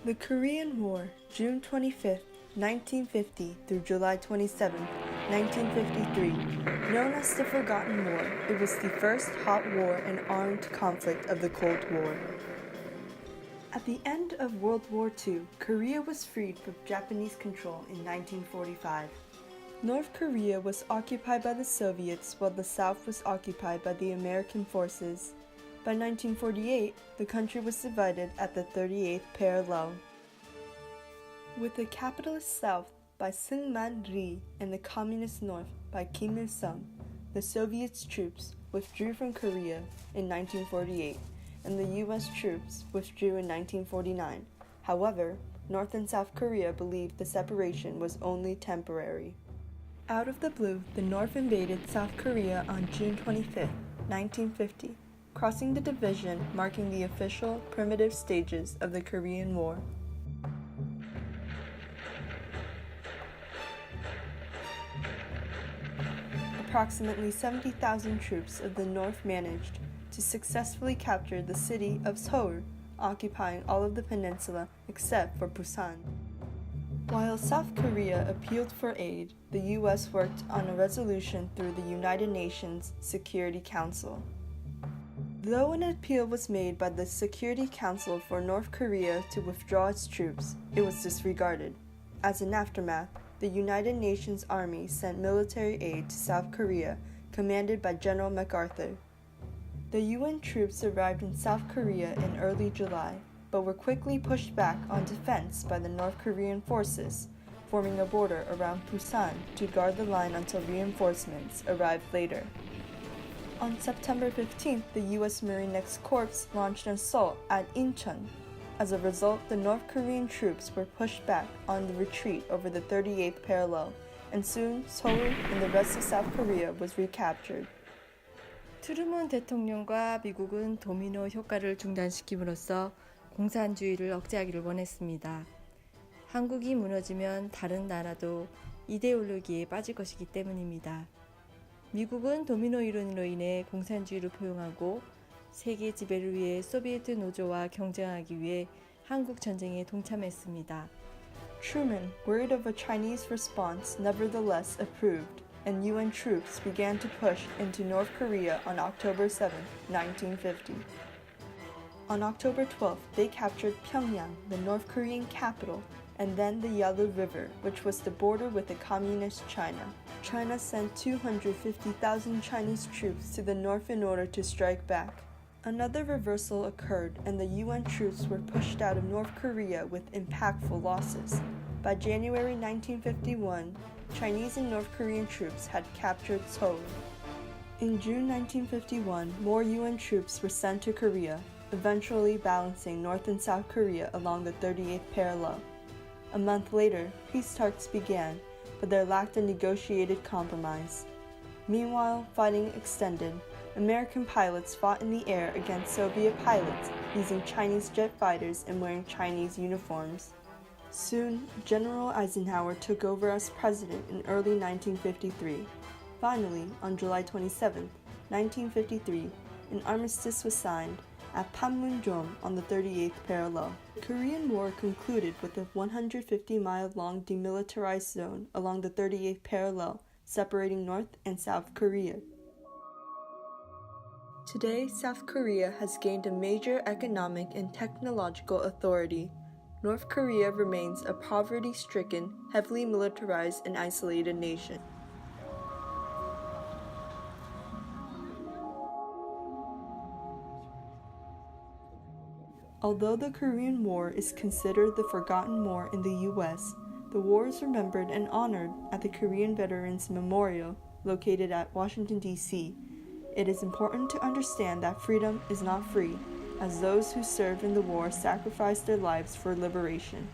The Korean War, June 25, 1950 through July 27, 1953. Known as the Forgotten War, it was the first hot war and armed conflict of the Cold War. At the end of World War II, Korea was freed from Japanese control in 1945. North Korea was occupied by the Soviets while the South was occupied by the American forces. By 1948, the country was divided at the 38th parallel. With the capitalist South by Syngman Rhee and the communist North by Kim Il-sung, the Soviet troops withdrew from Korea in 1948, and the U.S. troops withdrew in 1949. However, North and South Korea believed the separation was only temporary. Out of the blue, the North invaded South Korea on June 25, 1950, crossing the division marking the official primitive stages of the Korean War. Approximately 70,000 troops of the North managed to successfully capture the city of Seoul, occupying all of the peninsula except for Busan. While South Korea appealed for aid, the U.S. worked on a resolution through the United Nations Security Council. Though an appeal was made by the Security Council for North Korea to withdraw its troops, it was disregarded. As an aftermath, the United Nations Army sent military aid to South Korea, commanded by General MacArthur. The UN troops arrived in South Korea in early July, but were quickly pushed back on defense by the North Korean forces, forming a border around Busan to guard the line until reinforcements arrived later. On September 15th, the U.S. Marine Corps launched an assault at Incheon. As a result, the North Korean troops were pushed back on the retreat over the 38th parallel, and soon Seoul and the rest of South Korea was recaptured. 트루먼 대통령과 미국은 도미노 효과를 중단시킴으로써 공산주의를 억제하기를 원했습니다. 한국이 무너지면 다른 나라도 이데올로기에 빠질 것이기 때문입니다. 미국은 도미노 이론으로 인해 공산주의를 포용하고 세계 지배를 위해 소비에트 노조와 경쟁하기 위해 한국 전쟁에 동참했습니다. Truman, worried of a Chinese response, nevertheless approved, and UN troops began to push into North Korea on October 7, 1950. On October 12th, they captured Pyongyang, the North Korean capital, and then the Yalu River, which was the border with the communist China. China sent 250,000 Chinese troops to the north in order to strike back. Another reversal occurred, and the UN troops were pushed out of North Korea with impactful losses. By January 1951, Chinese and North Korean troops had captured Seoul. In June 1951, more UN troops were sent to Korea, eventually balancing North and South Korea along the 38th parallel. A month later, peace talks began, but there lacked a negotiated compromise. Meanwhile, fighting extended. American pilots fought in the air against Soviet pilots using Chinese jet fighters and wearing Chinese uniforms. Soon, General Eisenhower took over as president in early 1953. Finally, on July 27, 1953, an armistice was signed at Panmunjom on the 38th parallel. The Korean War concluded with a 150-mile-long demilitarized zone along the 38th parallel, separating North and South Korea. Today, South Korea has gained a major economic and technological authority. North Korea remains a poverty-stricken, heavily militarized and isolated nation. Although the Korean War is considered the forgotten war in the U.S., the war is remembered and honored at the Korean Veterans Memorial, located at Washington, D.C. It is important to understand that freedom is not free, as those who served in the war sacrificed their lives for liberation.